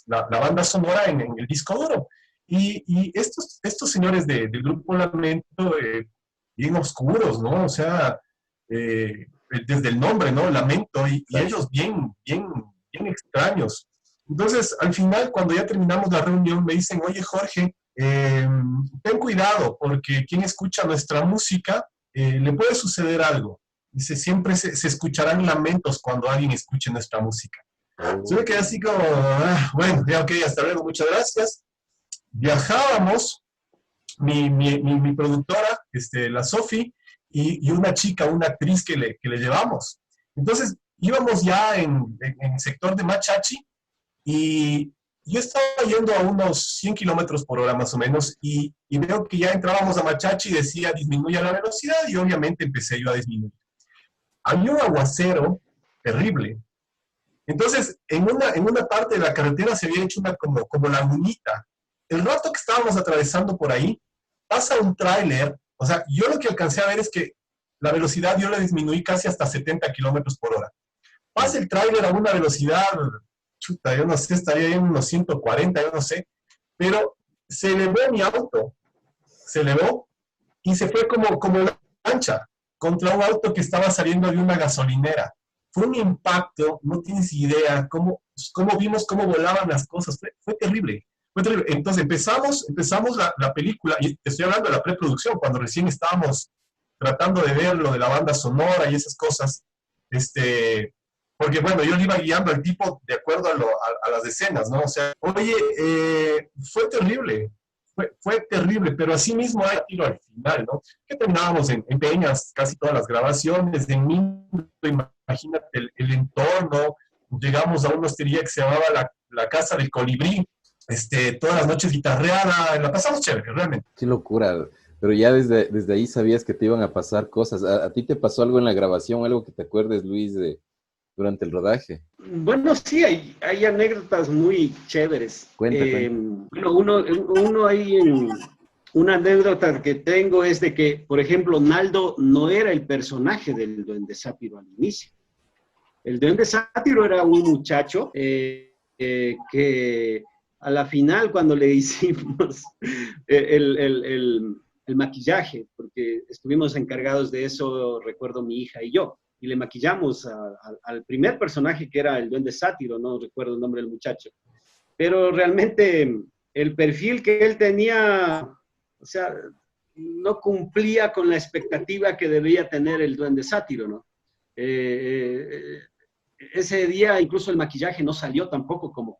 la banda sonora en el disco duro. Y estos señores del Grupo Lamento, bien oscuros, ¿no? O sea, desde el nombre, ¿no? Lamento, y ellos bien extraños. Entonces, al final, cuando ya terminamos la reunión, me dicen, oye, Jorge, ten cuidado, porque quien escucha nuestra música le puede suceder algo. Dice, siempre se escucharán lamentos cuando alguien escuche nuestra música. Yo me quedé así como, bueno, ya ok, hasta luego, muchas gracias. Viajábamos, mi productora, la Sofi, y una chica, una actriz que le llevamos. Entonces, íbamos ya en el sector de Machachi, y yo estaba yendo a unos 100 kilómetros por hora más o menos, y veo que ya entrábamos a Machachi y decía disminuya la velocidad, y obviamente empecé yo a disminuir. Había un aguacero terrible. Entonces, en una parte de la carretera se había hecho una como lagunita. El rato que estábamos atravesando por ahí, pasa un tráiler. O sea, yo lo que alcancé a ver es que la velocidad yo la disminuí casi hasta 70 kilómetros por hora. Pasa el tráiler a una velocidad, chuta, yo no sé, estaría en unos 140, yo no sé, pero se elevó mi auto, se elevó y se fue como una lancha contra un auto que estaba saliendo de una gasolinera. Fue un impacto, no tienes idea cómo vimos cómo volaban las cosas, fue terrible. Fue terrible. Entonces empezamos la película, y te estoy hablando de la preproducción, cuando recién estábamos tratando de ver lo de la banda sonora y esas cosas, porque bueno, yo le iba guiando al tipo de acuerdo a las escenas, ¿no? O sea, oye, fue terrible, fue terrible, pero así mismo hay tiro al final, ¿no? Que terminábamos en Peñas, casi todas las grabaciones, en Mindo, imagínate el entorno, llegamos a una hostería que se llamaba la Casa del Colibrí, todas las noches guitarreada, la pasamos chévere, realmente. Qué locura, pero ya desde ahí sabías que te iban a pasar cosas. ¿A ti te pasó algo en la grabación, algo que te acuerdes, Luis, durante el rodaje? Bueno, sí, hay anécdotas muy chéveres. Cuenta. Bueno, uno ahí una anécdota que tengo es de que, por ejemplo, Naldo no era el personaje del Duende Sátiro al inicio. El Duende Sátiro era un muchacho que a la final, cuando le hicimos el maquillaje, porque estuvimos encargados de eso, recuerdo mi hija y yo, y le maquillamos al primer personaje que era el Duende Sátiro, no recuerdo el nombre del muchacho, pero realmente el perfil que él tenía, o sea, no cumplía con la expectativa que debía tener el Duende Sátiro, ¿no? Ese día incluso el maquillaje no salió tampoco como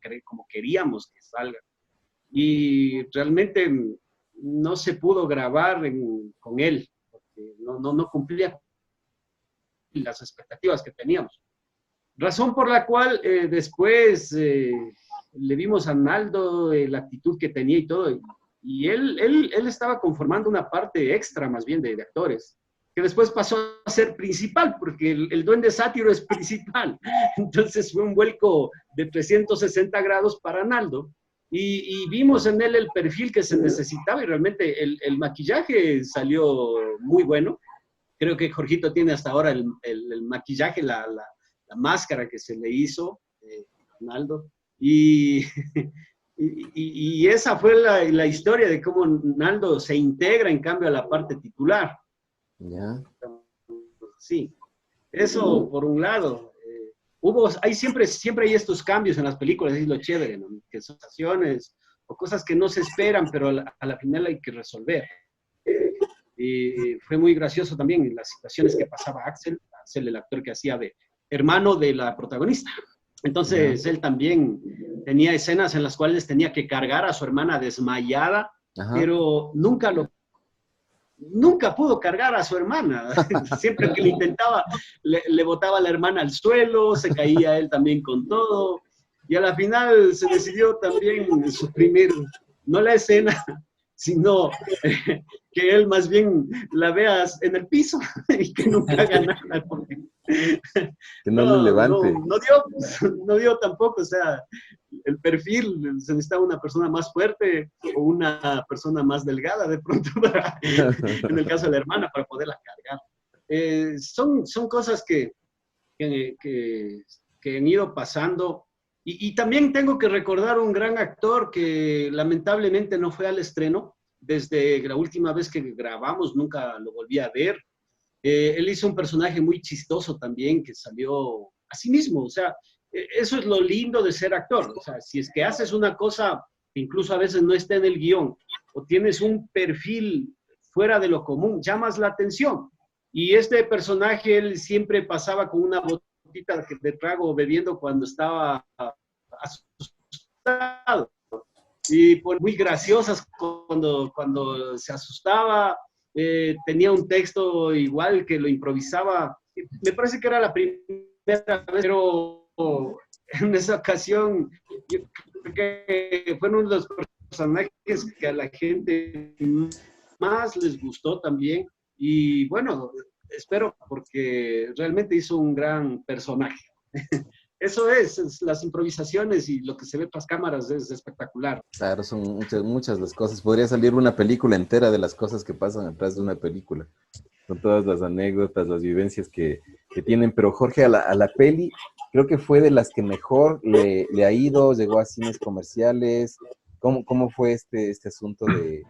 queríamos que salga. Y realmente no se pudo grabar con él, porque no cumplía las expectativas que teníamos. Razón por la cual después le vimos a Naldo la actitud que tenía y todo, y él estaba conformando una parte extra más bien de actores, que después pasó a ser principal, porque el Duende Sátiro es principal. Entonces fue un vuelco de 360 grados para Naldo, y vimos en él el perfil que se necesitaba, y realmente el maquillaje salió muy bueno. Creo que Jorgito tiene hasta ahora el maquillaje, la máscara que se le hizo a Naldo, y esa fue la historia de cómo Naldo se integra en cambio a la parte titular. Ya. Sí, eso por un lado. Siempre hay estos cambios en las películas, es lo chévere, ¿no? Que son situaciones o cosas que no se esperan, pero a la final hay que resolver. Y fue muy gracioso también en las situaciones que pasaba Axel, el actor que hacía de hermano de la protagonista. Entonces él también tenía escenas en las cuales tenía que cargar a su hermana desmayada, pero nunca pudo cargar a su hermana. Siempre que lo intentaba, le botaba a la hermana al suelo, se caía él también con todo. Y a la final se decidió también suprimir, no la escena, sino que él más bien la veas en el piso y que nunca haga nada. Porque que no le levante. No dio tampoco, o sea, el perfil, se necesitaba una persona más fuerte o una persona más delgada de pronto, en el caso de la hermana, para poderla cargar. Son cosas que han ido pasando. Y también tengo que recordar un gran actor que lamentablemente no fue al estreno. Desde la última vez que grabamos nunca lo volví a ver. Él hizo un personaje muy chistoso también que salió a sí mismo. O sea, eso es lo lindo de ser actor. O sea, si es que haces una cosa que incluso a veces no está en el guión o tienes un perfil fuera de lo común, llamas la atención. Y este personaje, él siempre pasaba con una gotita de trago bebiendo cuando estaba asustado. Y pues, muy graciosas cuando se asustaba. Tenía un texto igual que lo improvisaba. Me parece que era la primera vez, pero en esa ocasión yo creo que fue uno de los personajes que a la gente más les gustó también. Y bueno, espero porque realmente hizo un gran personaje. Eso es, las improvisaciones y lo que se ve tras cámaras es espectacular. Claro, son muchas las cosas. Podría salir una película entera de las cosas que pasan atrás de una película, con todas las anécdotas, las vivencias que tienen. Pero Jorge, a la peli, creo que fue de las que mejor le ha ido, llegó a cines comerciales. ¿Cómo fue este asunto de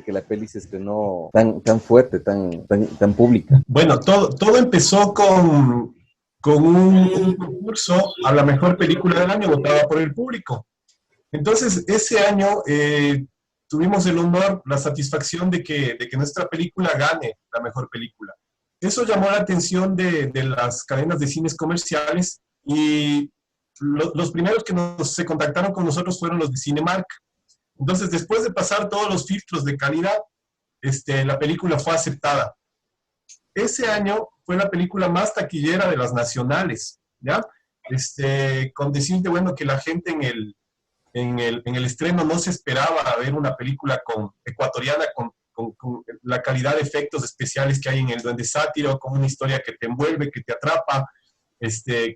que la peli se estrenó tan fuerte, tan pública? Bueno, todo empezó con un concurso a la mejor película del año votada por el público. Entonces, ese año tuvimos el honor, la satisfacción de que nuestra película gane la mejor película. Eso llamó la atención de las cadenas de cines comerciales y los primeros que se contactaron con nosotros fueron los de Cinemark. Entonces, después de pasar todos los filtros de calidad, la película fue aceptada. Ese año fue la película más taquillera de las nacionales, ¿ya? Con decirte, bueno, que la gente en el estreno no se esperaba ver una película ecuatoriana con la calidad de efectos especiales que hay en El Duende Sátiro, con una historia que te envuelve, que te atrapa,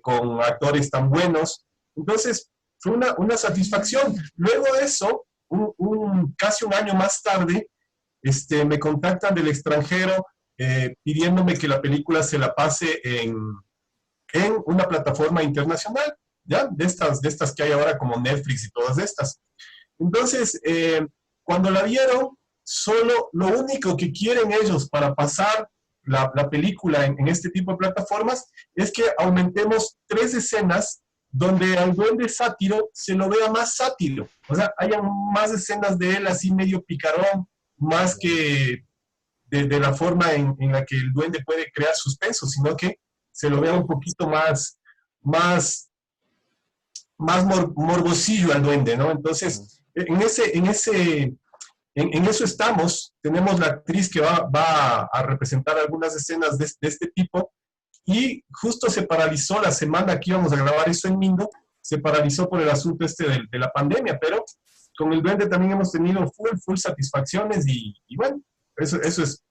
con actores tan buenos. Entonces, fue una satisfacción. Luego de eso, casi un año más tarde, me contactan del extranjero pidiéndome que la película se la pase en una plataforma internacional, ¿ya? De estas que hay ahora como Netflix y todas estas. Entonces, cuando la vieron, solo lo único que quieren ellos para pasar la película en este tipo de plataformas es que aumentemos 3 escenas donde al Duende Sátiro se lo vea más sátiro. O sea, haya más escenas de él así medio picarón, más que de la forma en la que el duende puede crear suspenso, sino que se lo vea un poquito más morbosillo al duende, ¿no? Entonces, en eso estamos. Tenemos la actriz que va a representar algunas escenas de este tipo, y justo se paralizó la semana que íbamos a grabar eso en Mindo, se paralizó por el asunto de la pandemia, pero con el duende también hemos tenido full satisfacciones y bueno, eso es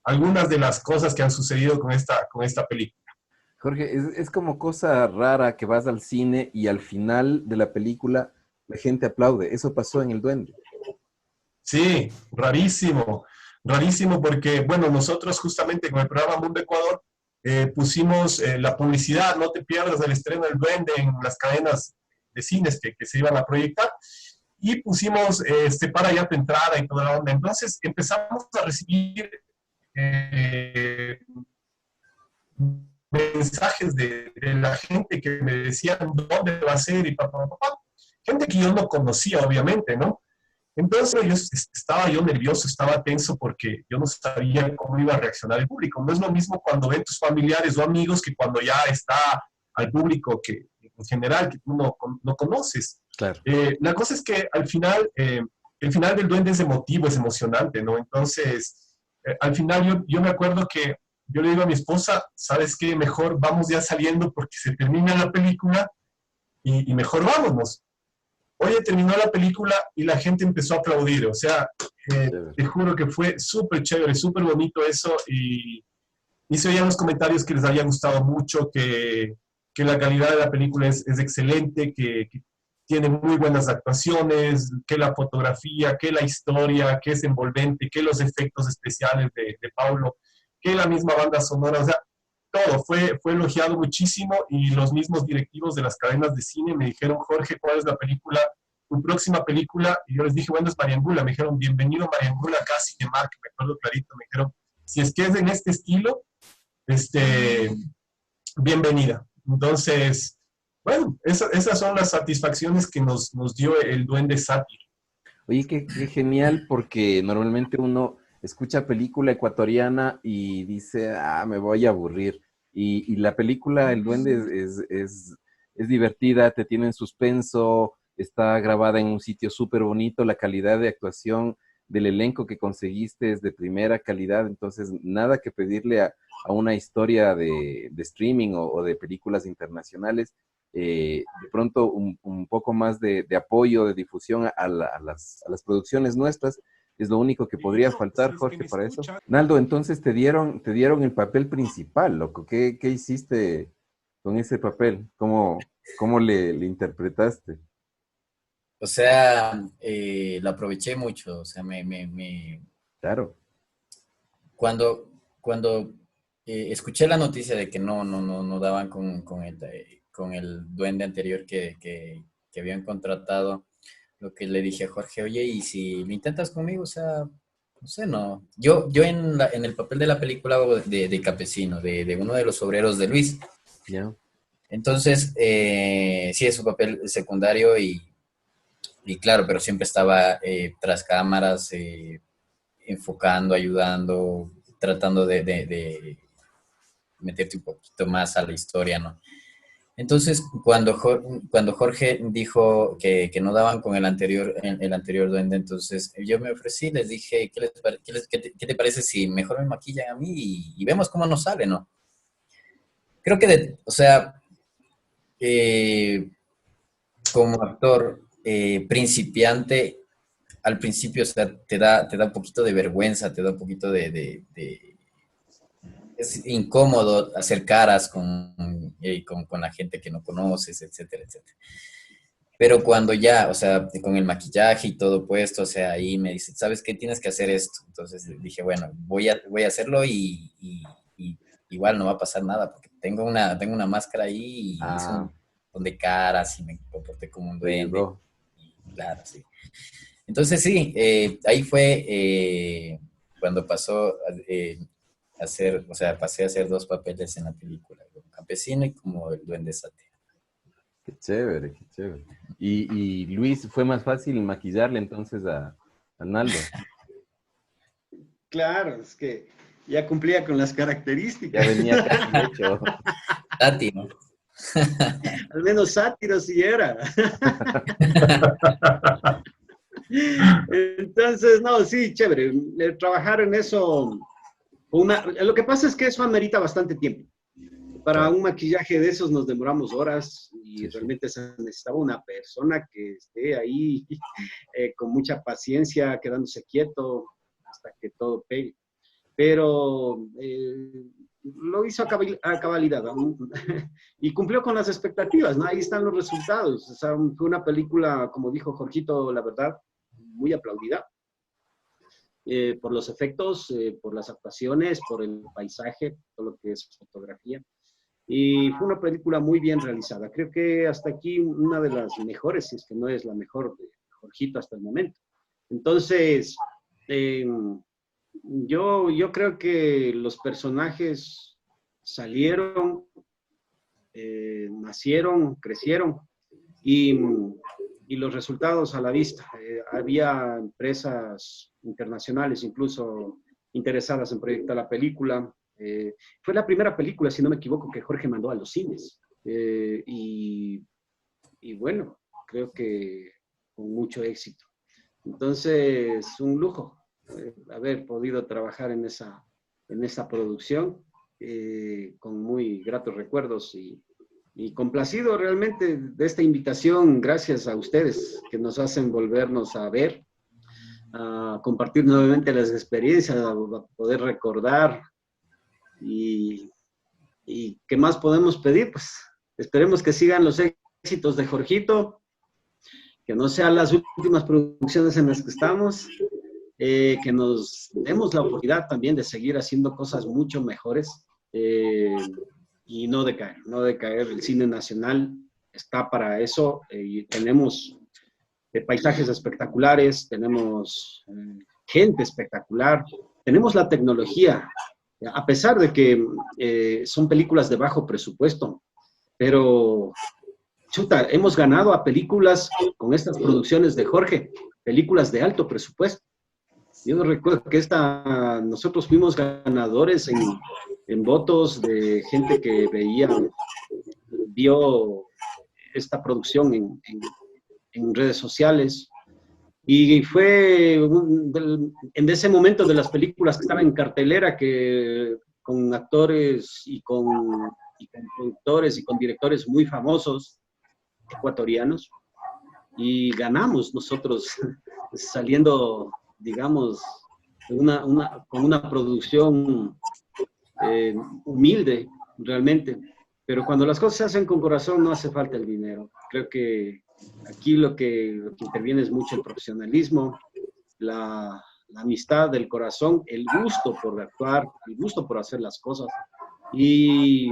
algunas de las cosas que han sucedido con esta película. Jorge, es como cosa rara que vas al cine y al final de la película la gente aplaude. Eso pasó en El Duende. Sí, rarísimo porque, bueno, nosotros justamente con el programa Mundo Ecuador pusimos la publicidad, no te pierdas el estreno del Duende en las cadenas de cines que se iban a proyectar, y pusimos para ya tu entrada y toda la onda. Entonces empezamos a recibir mensajes de la gente que me decían dónde va a ser y papá. Gente que yo no conocía, obviamente, ¿no? Entonces estaba yo nervioso, estaba tenso porque yo no sabía cómo iba a reaccionar el público. No es lo mismo cuando ven tus familiares o amigos que cuando ya está al público que en general que tú no conoces. Claro. La cosa es que al final, el final del Duende es emotivo, es emocionante, ¿no? Entonces, al final yo me acuerdo que yo le digo a mi esposa, ¿sabes qué? Mejor vamos ya saliendo porque se termina la película y mejor vámonos. Oye, terminó la película y la gente empezó a aplaudir. O sea, te juro que fue súper chévere, súper bonito eso. Y se oían los comentarios que les había gustado mucho, que la calidad de la película es excelente, que tiene muy buenas actuaciones, que la fotografía, que la historia, que es envolvente, que los efectos especiales de Paulo, que la misma banda sonora. O sea, todo fue elogiado muchísimo, y los mismos directivos de las cadenas de cine me dijeron, Jorge, ¿cuál es tu próxima película? Y yo les dije, bueno, es Mariangula. Me dijeron, bienvenido Mariangula, acá a Cinemark, me acuerdo clarito. Me dijeron, si es que es en este estilo, bienvenida. Entonces, bueno, esas son las satisfacciones que nos dio el Duende Sátiro. Oye, qué genial, porque normalmente uno escucha película ecuatoriana y dice, me voy a aburrir. Y la película El Duende es divertida, te tiene en suspenso, está grabada en un sitio súper bonito, la calidad de actuación del elenco que conseguiste es de primera calidad, entonces nada que pedirle a una historia de streaming o de películas internacionales. De pronto un poco más de apoyo, de difusión a las producciones nuestras, es lo único que podría faltar, Jorge, para eso. Naldo, entonces te dieron el papel principal, loco. ¿Qué hiciste con ese papel? ¿Cómo le interpretaste? O sea, lo aproveché mucho, o sea, Claro. Cuando escuché la noticia de que no daban con el duende anterior que habían contratado, lo que le dije a Jorge, oye, ¿y si lo intentas conmigo? O sea, no sé, no. Yo en el papel de la película hago de campesino, de uno de los obreros de Luis. Ya. Entonces, sí, es un papel secundario y claro, pero siempre estaba tras cámaras, enfocando, ayudando, tratando de meterte un poquito más a la historia, ¿no? Entonces, cuando Jorge dijo que no daban con el anterior duende, entonces yo me ofrecí, les dije, ¿qué te parece si mejor me maquillan a mí y vemos cómo nos sale, ¿no? Creo que, o sea, como actor principiante, al principio, o sea, te da un poquito de vergüenza, te da un poquito es incómodo hacer caras con la gente que no conoces, etcétera, etcétera. Pero cuando ya, o sea, con el maquillaje y todo puesto, o sea, ahí me dice, ¿sabes qué? Tienes que hacer esto. Entonces dije, bueno, voy a hacerlo y igual no va a pasar nada, porque tengo una máscara ahí y hice un montón de caras y me comporté como un duende. Y claro, sí. Entonces sí, ahí fue cuando pasó o sea, pasé a hacer 2 papeles en la película, como campesino y como el duende sátiro. Qué chévere, qué chévere. Y Luis, ¿fue más fácil maquillarle entonces a Naldo? Claro, es que ya cumplía con las características. Ya venía casi hecho. Sátiro. Al menos sátiro sí era. Entonces, no, sí, chévere. Trabajar en eso. Lo que pasa es que eso amerita bastante tiempo. Para un maquillaje de esos nos demoramos horas y realmente se necesitaba una persona que esté ahí con mucha paciencia, quedándose quieto hasta que todo pegue. Pero lo hizo a cabalidad, ¿no? Y cumplió con las expectativas, ¿no? Ahí están los resultados. O sea, fue una película, como dijo Jorgito, la verdad, muy aplaudida. Por los efectos, por las actuaciones, por el paisaje, todo lo que es fotografía. Y fue una película muy bien realizada. Creo que hasta aquí una de las mejores, si es que no es la mejor de Jorgito hasta el momento. Entonces, yo creo que los personajes salieron, nacieron, crecieron y los resultados a la vista. Había empresas internacionales incluso interesadas en proyectar la película. Fue la primera película, si no me equivoco, que Jorge mandó a los cines. Y bueno, creo que con mucho éxito. Entonces, un lujo haber podido trabajar en esa producción con muy gratos recuerdos y complacido realmente de esta invitación, gracias a ustedes que nos hacen volvernos a ver, a compartir nuevamente las experiencias, a poder recordar y ¿qué más podemos pedir? Pues esperemos que sigan los éxitos de Jorgito, que no sean las últimas producciones en las que estamos, que nos demos la oportunidad también de seguir haciendo cosas mucho mejores y no decaer. El cine nacional está para eso y tenemos paisajes espectaculares, tenemos gente espectacular, tenemos la tecnología, a pesar de que son películas de bajo presupuesto, pero chuta, hemos ganado a películas con estas producciones de Jorge, películas de alto presupuesto. Yo recuerdo que nosotros fuimos ganadores en votos de gente que vio esta producción en redes sociales. Y fue en ese momento de las películas que estaban en cartelera, que con actores y con productores y con directores muy famosos ecuatorianos, y ganamos nosotros saliendo, digamos, con una producción humilde realmente, pero cuando las cosas se hacen con corazón no hace falta el dinero. Creo que aquí lo que interviene es mucho el profesionalismo, la amistad, el corazón, el gusto por actuar, el gusto por hacer las cosas, y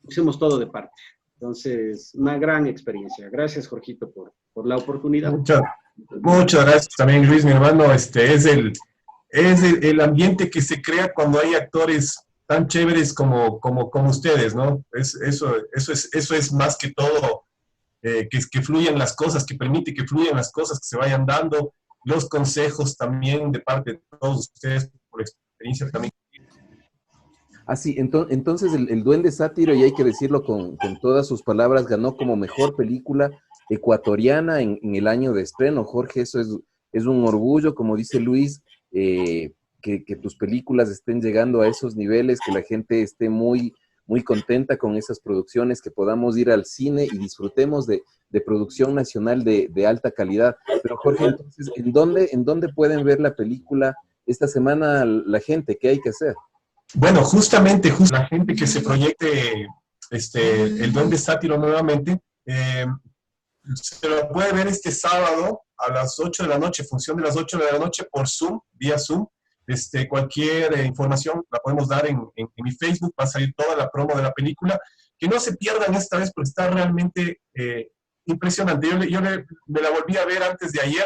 hicimos todo de parte. Entonces, una gran experiencia. Gracias, Jorgito, por la oportunidad. Muchas gracias también, Luis, mi hermano. Es el ambiente que se crea cuando hay actores tan chéveres como ustedes, ¿no? Eso es más que todo, que fluyan las cosas, que permite que fluyan las cosas, que se vayan dando los consejos también de parte de todos ustedes, por experiencia también. Así, entonces el Duende Sátiro, y hay que decirlo con todas sus palabras, ganó como mejor película ecuatoriana en el año de estreno. Jorge, eso es un orgullo, como dice Luis, que tus películas estén llegando a esos niveles, que la gente esté muy, muy contenta con esas producciones, que podamos ir al cine y disfrutemos de producción nacional de alta calidad. Pero Jorge, entonces, ¿en dónde pueden ver la película esta semana la gente? ¿Qué hay que hacer? Bueno, justamente la gente que se proyecte el Duende Sátiro nuevamente, se lo puede ver este sábado a las 8 de la noche, función de las 8 de la noche por Zoom, vía Zoom. Cualquier información la podemos dar en mi Facebook, va a salir toda la promo de la película. Que no se pierdan esta vez porque está realmente impresionante. Yo me la volví a ver antes de ayer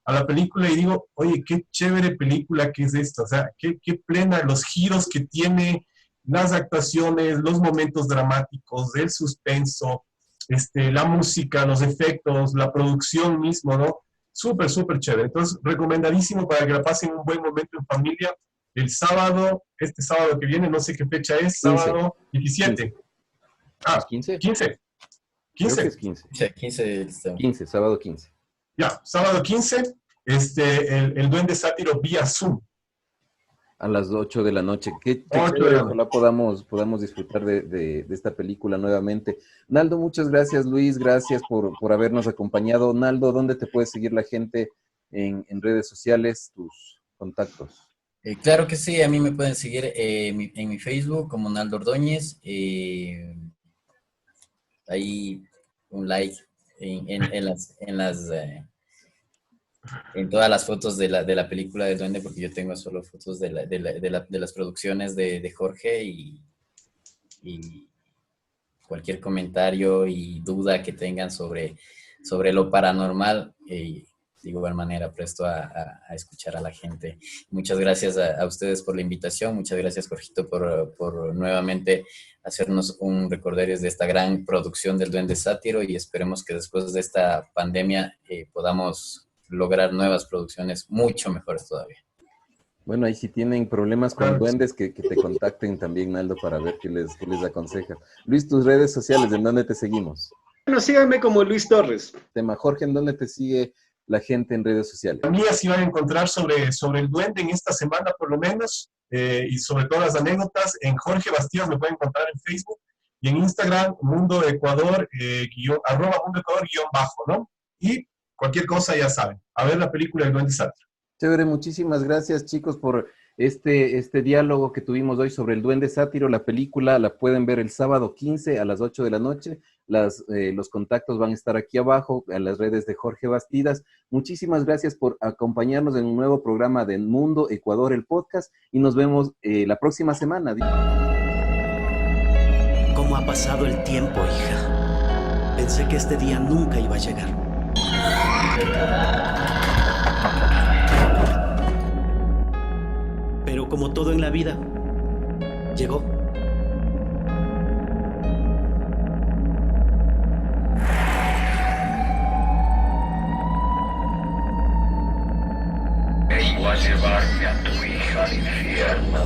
a la película y digo, oye, qué chévere película que es esta, o sea, qué plena, los giros que tiene, las actuaciones, los momentos dramáticos, el suspenso, la música, los efectos, la producción mismo, ¿no? Súper, súper chévere. Entonces, recomendadísimo para que la pasen un buen momento en familia. El sábado, este sábado que viene, no sé qué fecha es, 15. Sábado 17. 15. Ah, 15. 15. Creo que es 15. Sí, 15, sábado 15. Ya, sábado 15, el Duende Sátiro vía Zoom. A las 8 de la noche. Qué chévere, ojalá podamos disfrutar de esta película nuevamente. Naldo, muchas gracias. Luis, gracias por habernos acompañado. Naldo, ¿dónde te puede seguir la gente en redes sociales, tus contactos? Claro que sí, a mí me pueden seguir en mi Facebook como Naldo Ordóñez. Ahí un like en todas las fotos de la película del Duende, porque yo tengo solo fotos de las producciones de Jorge, y cualquier comentario y duda que tengan sobre lo paranormal, de igual manera presto a escuchar a la gente. Muchas gracias a ustedes por la invitación, muchas gracias, Jorgito, por nuevamente hacernos un recorderio de esta gran producción del Duende Sátiro, y esperemos que después de esta pandemia podamos lograr nuevas producciones mucho mejores todavía. Bueno, ahí si tienen problemas con duendes, que te contacten también, Naldo, para ver qué les aconseja. Luis, tus redes sociales, ¿en dónde te seguimos? Bueno, síganme como Luis Torres. Tema, Jorge, ¿en dónde te sigue la gente en redes sociales? A mí así van a encontrar sobre el duende en esta semana, por lo menos, y sobre todo las anécdotas. En Jorge Bastidas me pueden encontrar en Facebook y en Instagram, Mundo Ecuador, @Mundo Ecuador _bajo, ¿no? Y cualquier cosa ya saben, a ver la película El Duende Sátiro. Chévere, muchísimas gracias, chicos, por este diálogo que tuvimos hoy sobre El Duende Sátiro. La película la pueden ver el sábado 15 a las 8 de la noche. Los contactos van a estar aquí abajo en las redes de Jorge Bastidas. Muchísimas gracias por acompañarnos en un nuevo programa de Mundo Ecuador, el podcast, y nos vemos la próxima semana. ¿Cómo ha pasado el tiempo, hija? Pensé que este día nunca iba a llegar. Pero como todo en la vida, llegó. Hey, va a llevarte a tu hija al infierno.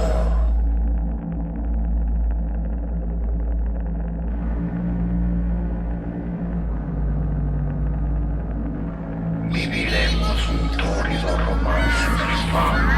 Viviremos un torrido romance infame.